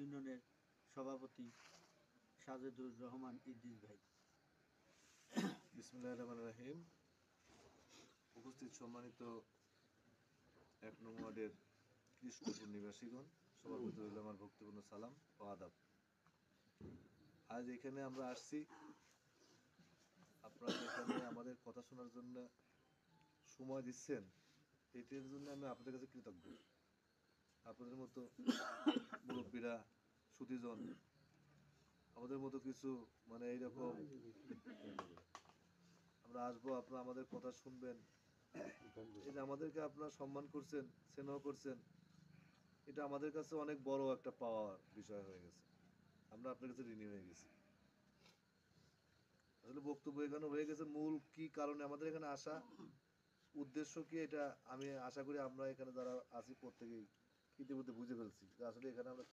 ইউনিয়নের সভাপতি সাজেদুর রহমান ইদ্রিস ভাই। বিসমিল্লাহির রহমানির রহিম। উপস্থিত সম্মানিত ১ নং ওয়ার্ডের কৃষ্ণপুর নিবাসীগণ, সবার প্রতি রইল আমার ভক্তিপূর্ণ সালাম ও আদাব। আজ এখানে আমরা আসছি, আপনারা এখানে আমাদের কথা শোনার জন্য সময় দিচ্ছেন, এটির জন্য আমি আপনাদের কাছে কৃতজ্ঞ। আপনাদের মতো মুরব্বীরা, সুধীজন, আমাদের মতো কিছু এইরকম আমরা আসবো, আপনারা আমাদের কথা শুনবেন, এই যে আমাদেরকে আপনারা সম্মান করছেন, স্নেহ করছেন, এটা আমাদের কাছে অনেক বড় একটা পাওয়ার বিষয় হয়ে গেছে। আমরা আপনার কাছে ঋণী হয়ে গেছি। আসলে বক্তব্য এখানে হয়ে গেছে, মূল কি কারণে আমাদের এখানে আসা, উদ্দেশ্য কি, এটা আমি আশা করি আমরা এখানে যারা আছি প্রত্যেকেই ইতিমধ্যে বুঝে ফেলছি যে আসলে এখানে আমরা